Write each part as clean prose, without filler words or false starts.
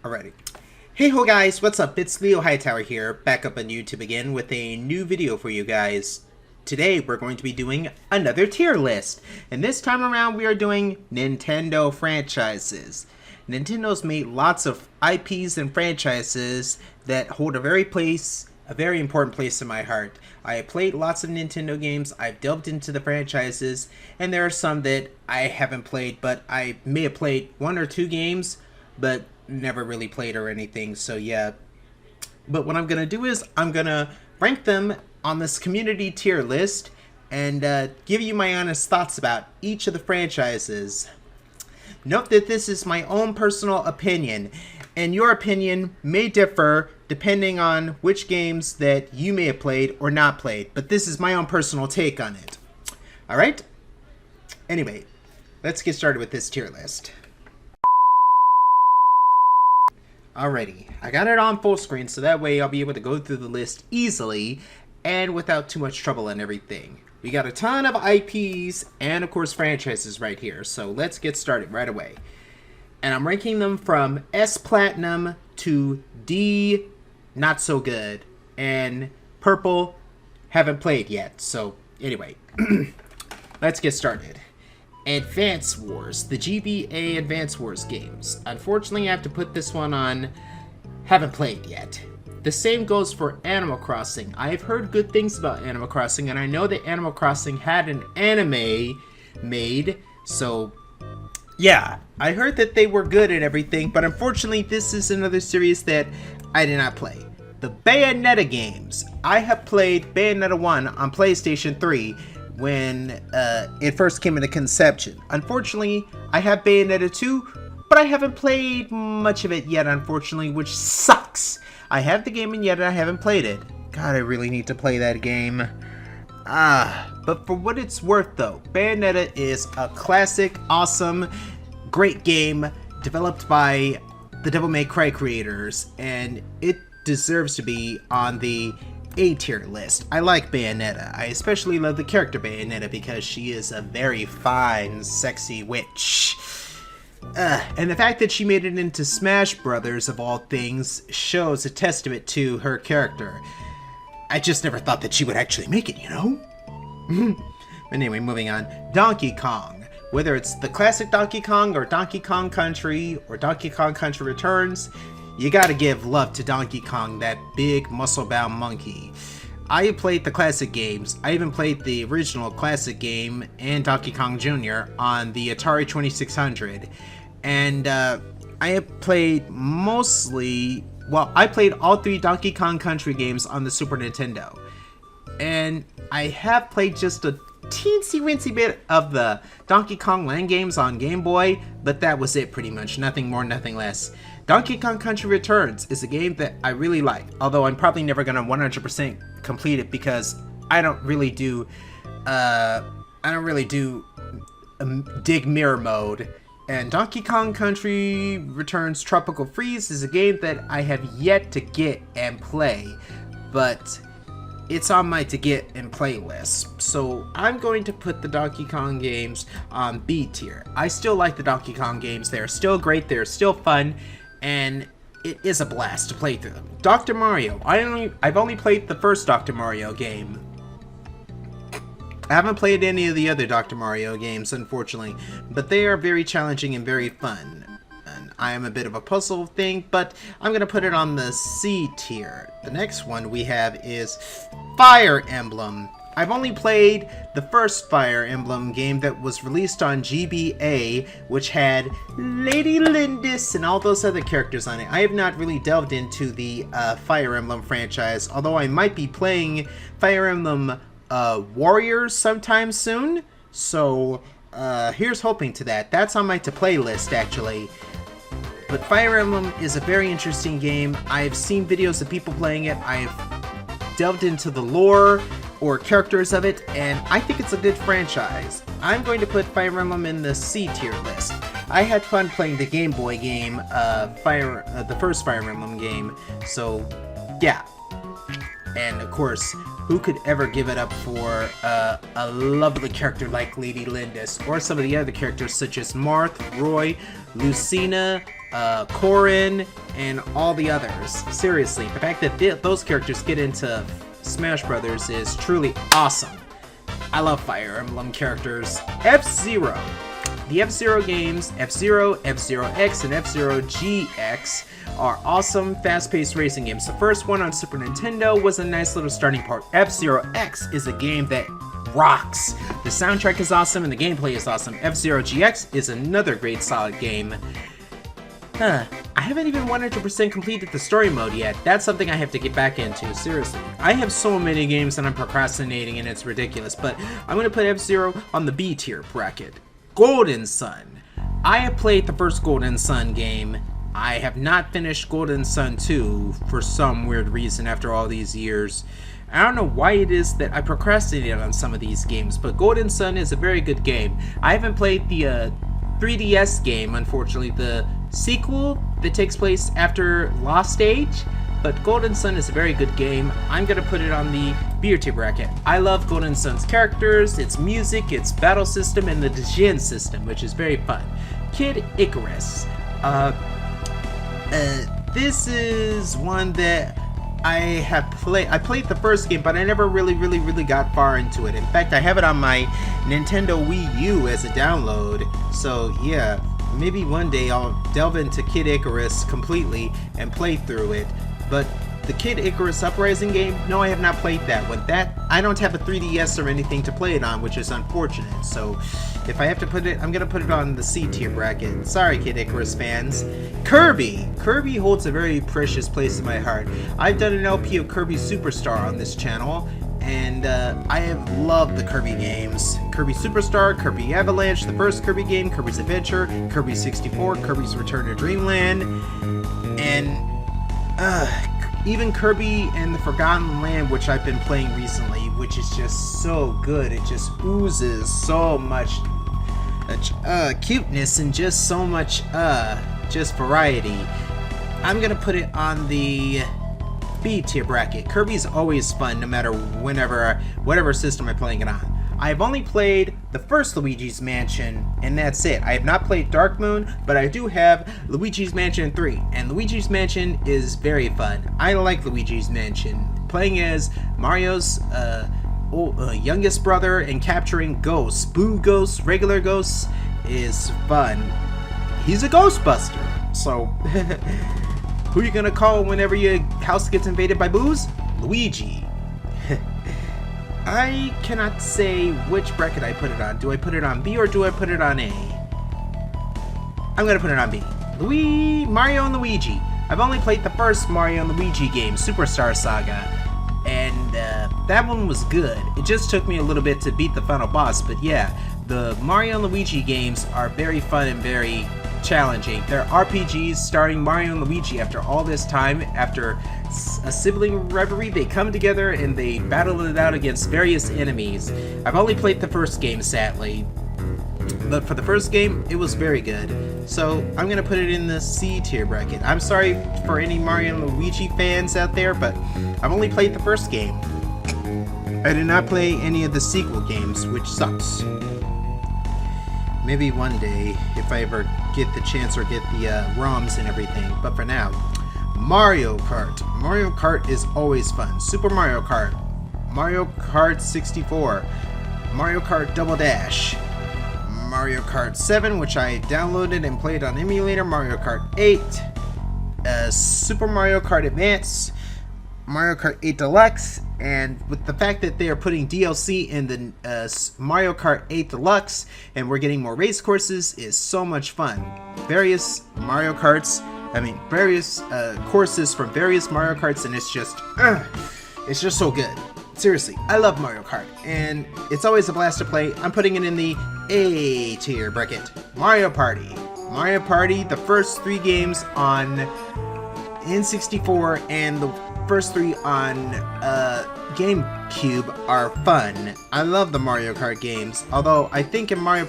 Alrighty. Hey ho guys, what's up? It's LeoHightower here, back up on YouTube again with a new video for you guys. Today we're going to be doing another tier list, and this time around we are doing Nintendo franchises. Nintendo's made lots of IPs and franchises that hold a very important place in my heart. I have played lots of Nintendo games, I've delved into the franchises, and there are some that I haven't played, but I may have played one or two games, but never really played or anything, so yeah. But what I'm gonna do is I'm gonna rank them on this community tier list and give you my honest thoughts about each of the franchises. Note that this is my own personal opinion, and your opinion may differ depending on which games that you may have played or not played, but this is my own personal take on it. Alright? Anyway, let's get started with this tier list. Alrighty, I got it on full screen so that way I'll be able to go through the list easily and without too much trouble and everything. We got a ton of IPs and of course franchises right here, so let's get started right away. And I'm ranking them from S Platinum to D not so good, and Purple haven't played yet, so anyway, let's get started. Advance Wars, the GBA Advance Wars games. Unfortunately, I have to put this one on haven't played yet. The same goes for Animal Crossing. I've heard good things about Animal Crossing, and I know that Animal Crossing had an anime made, so yeah, I heard that they were good and everything, but unfortunately, this is another series that I did not play. The Bayonetta games. I have played Bayonetta 1 on PlayStation 3, when it first came into conception. Unfortunately, I have Bayonetta 2, but I haven't played much of it yet, unfortunately, which sucks. I have the game and yet I haven't played it. God, I really need to play that game. But for what it's worth though, Bayonetta is a classic, awesome, great game developed by the Devil May Cry creators, and it deserves to be on the A tier list. I like Bayonetta. I especially love the character Bayonetta because she is a very fine, sexy witch. And the fact that she made it into Smash Brothers of all things shows a testament to her character. I just never thought that she would actually make it, you know? Anyway, moving on. Donkey Kong. Whether it's the classic Donkey Kong or Donkey Kong Country or Donkey Kong Country Returns, you gotta give love to Donkey Kong, that big muscle-bound monkey. I have played the classic games. I even played the original classic game and Donkey Kong Jr. on the Atari 2600. And I have played mostly, well, I played all three Donkey Kong Country games on the Super Nintendo. And I have played just a teensy-weensy bit of the Donkey Kong Land games on Game Boy, but that was it pretty much. Nothing more, nothing less. Donkey Kong Country Returns is a game that I really like, although I'm probably never gonna 100% complete it because I don't really do dig mirror mode. And Donkey Kong Country Returns Tropical Freeze is a game that I have yet to get and play, but it's on my to get and play list. So I'm going to put the Donkey Kong games on B tier. I still like the Donkey Kong games. They're still great, they're still fun, and it is a blast to play through them. Dr. Mario. I've only played the first Dr. Mario game. I haven't played any of the other Dr. Mario games, unfortunately, but they are very challenging and very fun. And I am a bit of a puzzle thing, but I'm going to put it on the C tier. The next one we have is Fire Emblem. I've only played the first Fire Emblem game that was released on GBA, which had Lady Lindis and all those other characters on it. I have not really delved into the Fire Emblem franchise, although I might be playing Fire Emblem Warriors sometime soon. So here's hoping to that. That's on my to play list actually. But Fire Emblem is a very interesting game. I've seen videos of people playing it. I've delved into the lore or characters of it, and I think it's a good franchise. I'm going to put Fire Emblem in the C tier list. I had fun playing the Game Boy game, the first Fire Emblem game, so yeah. And of course, who could ever give it up for a lovely character like Lady Lindis, or some of the other characters such as Marth, Roy, Lucina, Corrin, and all the others. Seriously, the fact that those characters get into Smash Brothers is truly awesome. I love Fire Emblem characters. F-Zero. The F-Zero games, F-Zero, F-Zero X, and F-Zero GX, are awesome, fast-paced racing games. The first one on Super Nintendo was a nice little starting point. F-Zero X is a game that rocks. The soundtrack is awesome and the gameplay is awesome. F-Zero GX is another great solid game. I haven't even 100% completed the story mode yet. That's something I have to get back into, seriously. I have so many games that I'm procrastinating and it's ridiculous, but I'm going to put F-Zero on the B tier bracket. Golden Sun. I have played the first Golden Sun game. I have not finished Golden Sun 2 for some weird reason after all these years. I don't know why it is that I procrastinated on some of these games, but Golden Sun is a very good game. I haven't played the 3DS game, unfortunately, the sequel that takes place after Lost Age, but Golden Sun is a very good game. I'm gonna put it on the B tier bracket. I love Golden Sun's characters, its music, its battle system, and the Dijin system, which is very fun. Kid Icarus. This is one that I played the first game, but I never really got far into it. In fact, I have it on my Nintendo Wii U as a download. So yeah, maybe one day I'll delve into Kid Icarus completely and play through it. But the Kid Icarus Uprising game, no, I have not played that one. I don't have a 3DS or anything to play it on, which is unfortunate. So if I have to put it, I'm gonna put it on the C tier bracket. Sorry, Kid Icarus fans. Kirby! Kirby holds a very precious place in my heart. I've done an LP of Kirby Superstar on this channel, and I have loved the Kirby games. Kirby Superstar, Kirby Avalanche, the first Kirby game, Kirby's Adventure, Kirby 64, Kirby's Return to Dreamland, and even Kirby and the Forgotten Land, which I've been playing recently, which is just so good. It just oozes so much cuteness and just so much just variety. I'm gonna put it on the B tier bracket. Kirby's always fun, no matter whatever system I'm playing it on. I've only played the first Luigi's Mansion, and that's it. I have not played Dark Moon, but I do have Luigi's Mansion 3, and Luigi's Mansion is very fun. I like Luigi's Mansion. Playing as Mario's youngest brother and capturing ghosts, boo ghosts, regular ghosts, is fun. He's a Ghostbuster, so who are you gonna call whenever your house gets invaded by boos? Luigi. I cannot say which bracket I put it on. Do I put it on B or do I put it on A? I'm gonna put it on B. Mario and Luigi. I've only played the first Mario and Luigi game, Superstar Saga, and that one was good. It just took me a little bit to beat the final boss, but yeah, the Mario and Luigi games are very fun and very challenging. They're RPGs starring Mario and Luigi after all this time. After a sibling rivalry, they come together and they battle it out against various enemies. I've only played the first game, sadly, but for the first game, it was very good. So I'm gonna put it in the C tier bracket. I'm sorry for any Mario and Luigi fans out there, but I've only played the first game. I did not play any of the sequel games, which sucks. Maybe one day, if I ever get the chance or get the ROMs and everything. But for now, Mario Kart. Mario Kart is always fun. Super Mario Kart. Mario Kart 64. Mario Kart Double Dash. Mario Kart 7, which I downloaded and played on emulator. Mario Kart 8. Super Mario Kart Advance. Mario Kart 8 Deluxe, and with the fact that they are putting DLC in the Mario Kart 8 Deluxe, and we're getting more race courses, is so much fun. Various courses from various Mario Karts, and it's just so good. Seriously, I love Mario Kart, and it's always a blast to play. I'm putting it in the A tier bracket. Mario Party. Mario Party, the first 3 games on N64 and the first 3 on GameCube are fun. I love the Mario Kart games, although I think in Mario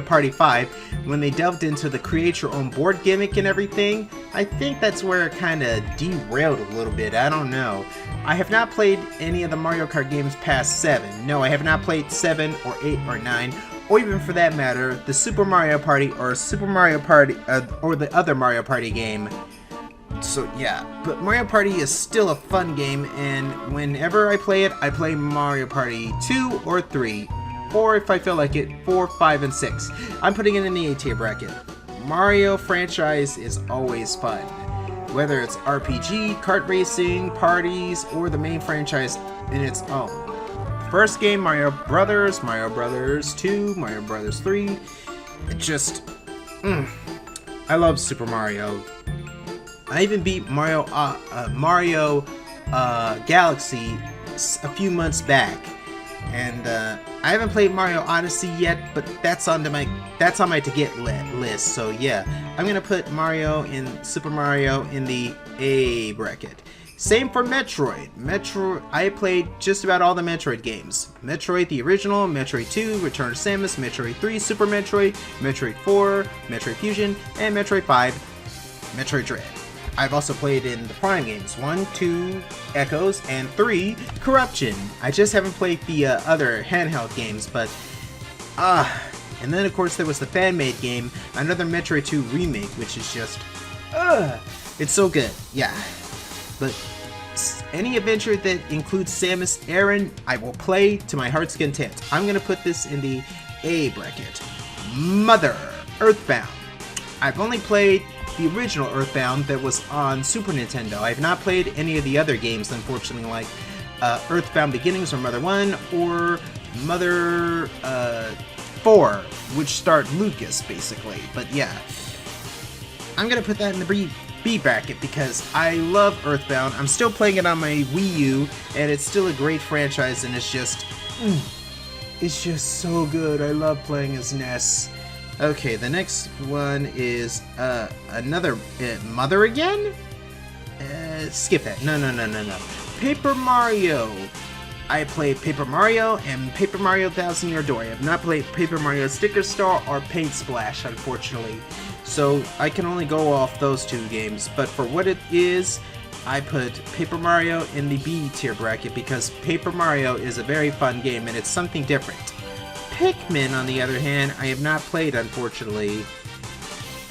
Party 5, when they delved into the create your own board gimmick and everything, I think that's where it kind of derailed a little bit. I don't know. I have not played any of the Mario Kart games past 7. No, I have not played 7 or 8 or 9 or even for that matter, the Super Mario Party or Super Mario Party or the other Mario Party game. So yeah, but Mario Party is still a fun game, and whenever I play it, I play Mario Party 2 or 3, or if I feel like it, 4, 5, and 6. I'm putting it in the A tier bracket. Mario franchise is always fun. Whether it's RPG, kart racing, parties, or the main franchise in its own. First game, Mario Brothers 2, Mario Brothers 3. It just, I love Super Mario. I even beat Mario Galaxy a few months back, and I haven't played Mario Odyssey yet, but that's on my to get list. So yeah, I'm gonna put Super Mario in the A bracket. Same for Metroid. I played just about all the Metroid games. Metroid the original, Metroid 2, Return to Samus, Metroid 3, Super Metroid, Metroid 4, Metroid Fusion, and Metroid 5, Metroid Dread. I've also played in the Prime games, 1, 2, Echoes, and 3, Corruption. I just haven't played the other handheld games, but and then of course there was the fan-made game, another Metroid 2 remake, which is just, it's so good, yeah. But any adventure that includes Samus Aran, I will play to my heart's content. I'm gonna put this in the A bracket. Mother, Earthbound. I've only played the original Earthbound that was on Super Nintendo. I have not played any of the other games, unfortunately, like Earthbound Beginnings or Mother 1 or Mother 4, which starred Lucas, basically. But yeah, I'm gonna put that in the B bracket because I love Earthbound. I'm still playing it on my Wii U, and it's still a great franchise, and it's just so good. I love playing as Ness. Okay, the next one is another Mother again? Skip that. No. Paper Mario. I played Paper Mario and Paper Mario Thousand Year Door. I have not played Paper Mario Sticker Star or Paint Splash, unfortunately. So I can only go off those two games. But for what it is, I put Paper Mario in the B tier bracket because Paper Mario is a very fun game and it's something different. Pikmin, on the other hand, I have not played, unfortunately.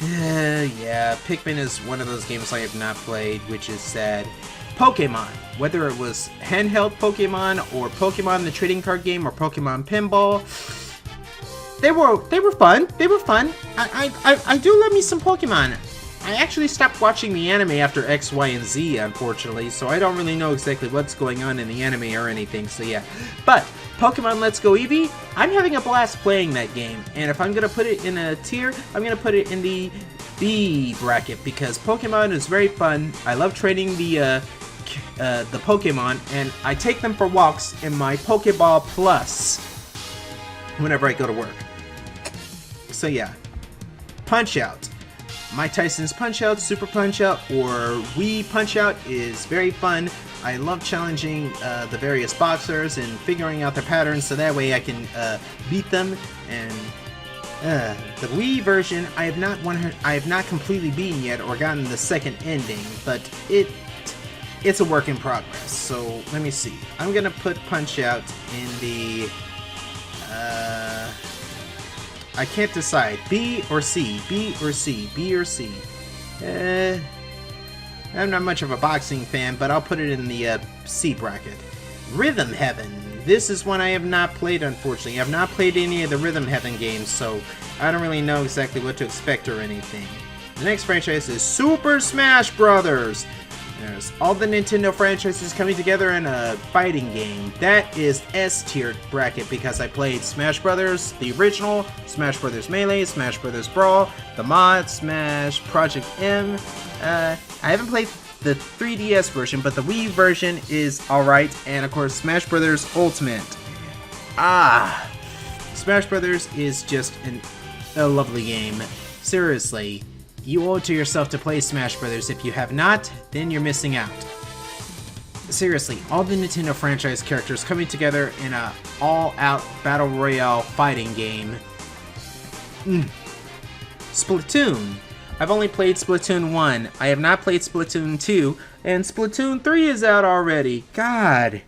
Yeah, Pikmin is one of those games I have not played, which is sad. Pokemon, whether it was handheld Pokemon or Pokemon the trading card game or Pokemon Pinball, they were fun. They were fun. I do love me some Pokemon. I actually stopped watching the anime after X, Y, and Z, unfortunately, so I don't really know exactly what's going on in the anime or anything, so yeah. But Pokemon Let's Go Eevee, I'm having a blast playing that game, and if I'm going to put it in a tier, I'm going to put it in the B bracket, because Pokemon is very fun. I love training the Pokemon, and I take them for walks in my Pokeball Plus whenever I go to work. So yeah, Punch-Out! Mike Tyson's Punch-Out, Super Punch-Out, or Wii Punch-Out is very fun. I love challenging the various boxers and figuring out their patterns so that way I can beat them. And the Wii version I have not completely beaten yet or gotten the second ending, but it's a work in progress. So let me see. I'm gonna put Punch-Out in the I can't decide. B or C? B or C? B or C? I'm not much of a boxing fan, but I'll put it in the C bracket. Rhythm Heaven. This is one I have not played, unfortunately. I have not played any of the Rhythm Heaven games, so I don't really know exactly what to expect or anything. The next franchise is Super Smash Brothers. There's all the Nintendo franchises coming together in a fighting game. That is S-tier bracket because I played Smash Brothers, the original, Smash Brothers Melee, Smash Brothers Brawl, the mod, Smash, Project M. I haven't played the 3DS version, but the Wii version is alright, and of course Smash Brothers Ultimate. Smash Brothers is just a lovely game. Seriously. You owe it to yourself to play Smash Brothers. If you have not, then you're missing out. Seriously, all the Nintendo franchise characters coming together in a all-out Battle Royale fighting game. Splatoon. I've only played Splatoon 1. I have not played Splatoon 2, and Splatoon 3 is out already. God,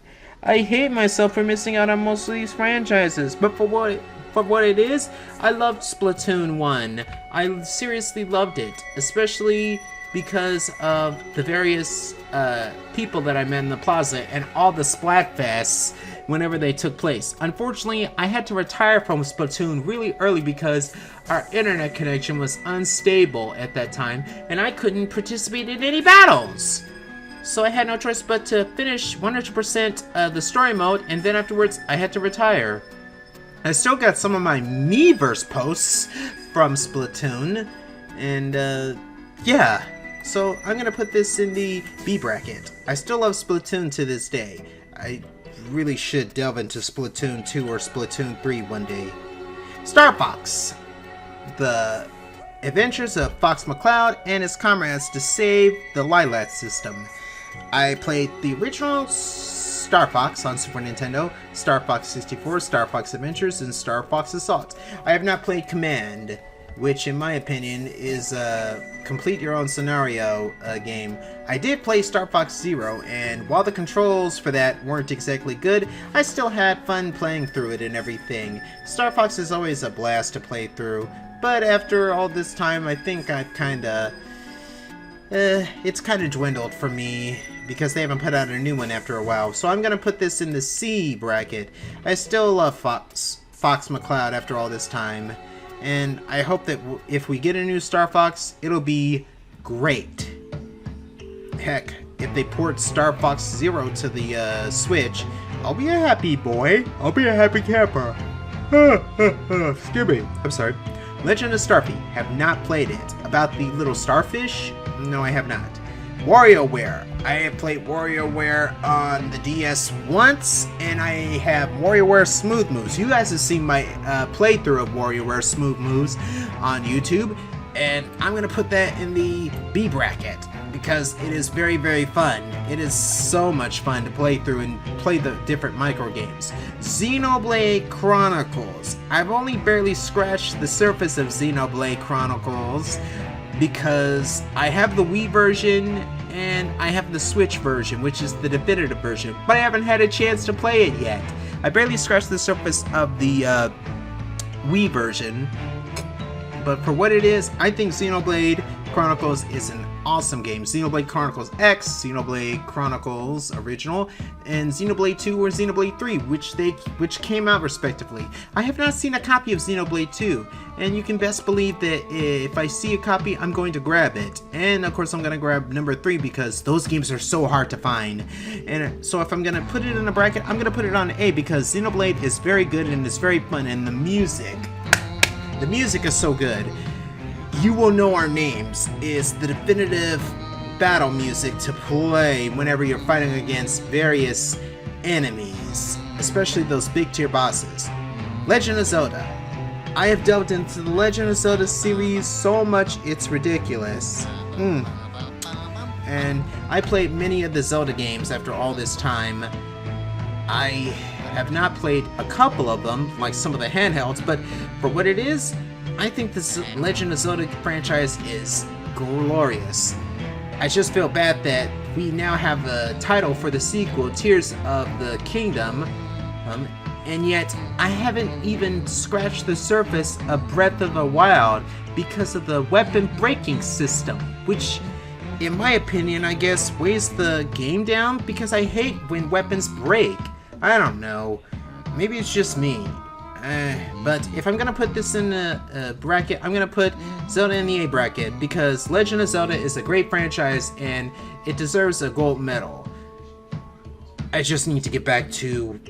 I hate myself for missing out on most of these franchises. But for what it is, I loved Splatoon 1. I seriously loved it, especially because of the various people that I met in the plaza and all the Splatfests whenever they took place. Unfortunately, I had to retire from Splatoon really early because our internet connection was unstable at that time, and I couldn't participate in any battles. So I had no choice but to finish 100% the story mode, and then afterwards I had to retire. I still got some of my Miiverse posts from Splatoon, and yeah. So I'm gonna put this in the B bracket. I still love Splatoon to this day. I really should delve into Splatoon 2 or Splatoon 3 one day. Star Fox. The adventures of Fox McCloud and his comrades to save the Lilac system. I played the original Star Fox on Super Nintendo, Star Fox 64, Star Fox Adventures, and Star Fox Assault. I have not played Command, which in my opinion is a complete your own scenario game. I did play Star Fox Zero, and while the controls for that weren't exactly good, I still had fun playing through it and everything. Star Fox is always a blast to play through, but after all this time, I think I've kinda... it's kinda dwindled for me, because they haven't put out a new one after a while, so I'm gonna put this in the C bracket. I still love Fox McCloud after all this time, and I hope that if we get a new Star Fox, it'll be great. Heck, if they port Star Fox Zero to the Switch, I'll be a happy boy. I'll be a happy camper. Excuse me. I'm sorry. Legend of Starfy. Have not played it. About the little starfish? No, I have not. Warioware. I have played Warioware on the DS once, and I have Warioware Smooth Moves. You guys have seen my playthrough of Warioware Smooth Moves on YouTube, and I'm going to put that in the B bracket because it is very, very fun. It is so much fun to play through and play the different micro games. Xenoblade Chronicles. I've only barely scratched the surface of Xenoblade Chronicles because I have the Wii version and I have the Switch version, which is the definitive version, but I haven't had a chance to play it yet. I barely scratched the surface of the Wii version, but for what it is, I think Xenoblade Chronicles is an awesome game. Xenoblade Chronicles X, Xenoblade Chronicles Original, and Xenoblade 2 or Xenoblade 3, which came out respectively. I have not seen a copy of Xenoblade 2, and you can best believe that if I see a copy, I'm going to grab it. And of course I'm going to grab number 3 because those games are so hard to find. And so if I'm going to put it in a bracket, I'm going to put it on A because Xenoblade is very good and it's very fun, and the music is so good. You Will Know Our Names is the definitive battle music to play whenever you're fighting against various enemies, especially those big tier bosses. Legend of Zelda. I have delved into the Legend of Zelda series so much it's ridiculous. And I played many of the Zelda games after all this time. I have not played a couple of them, like some of the handhelds, but for what it is, I think this Legend of Zelda franchise is glorious. I just feel bad that we now have a title for the sequel, Tears of the Kingdom, and yet I haven't even scratched the surface of Breath of the Wild because of the weapon breaking system, which, in my opinion, I guess weighs the game down because I hate when weapons break. I don't know. Maybe it's just me. But if I'm gonna put this in a bracket, I'm gonna put Zelda in the A bracket because Legend of Zelda is a great franchise and it deserves a gold medal. I just need to get back to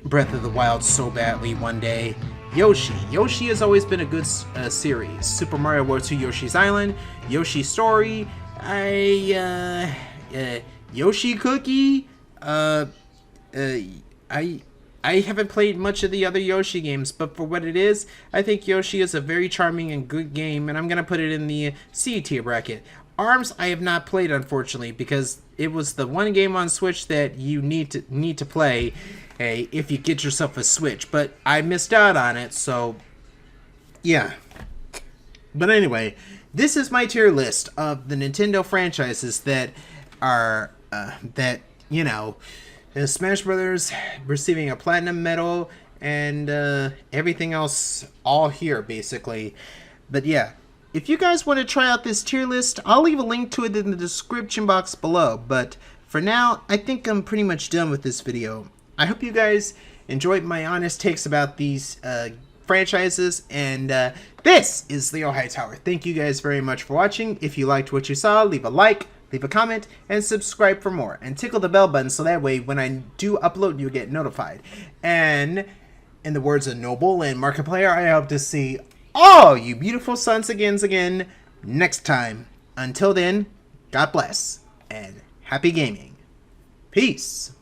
Breath of the Wild so badly one day. Yoshi. Yoshi has always been a good series. Super Mario World 2 Yoshi's Island, Yoshi's Story, Yoshi Cookie, I haven't played much of the other Yoshi games, but for what it is, I think Yoshi is a very charming and good game, and I'm going to put it in the C tier bracket. ARMS I have not played, unfortunately, because it was the one game on Switch that you need to play if you get yourself a Switch, but I missed out on it, so yeah. But anyway, this is my tier list of the Nintendo franchises that are, Smash Brothers receiving a platinum medal, and everything else all here, basically. But yeah, if you guys want to try out this tier list, I'll leave a link to it in the description box below. But for now, I think I'm pretty much done with this video. I hope you guys enjoyed my honest takes about these franchises, and this is Leo Hightower. Thank you guys very much for watching. If you liked what you saw, leave a like, leave a comment, and subscribe for more. And tickle the bell button so that way when I do upload, you'll get notified. And in the words of Noble and Markiplier, I hope to see all you beautiful sons again next time. Until then, God bless and happy gaming. Peace.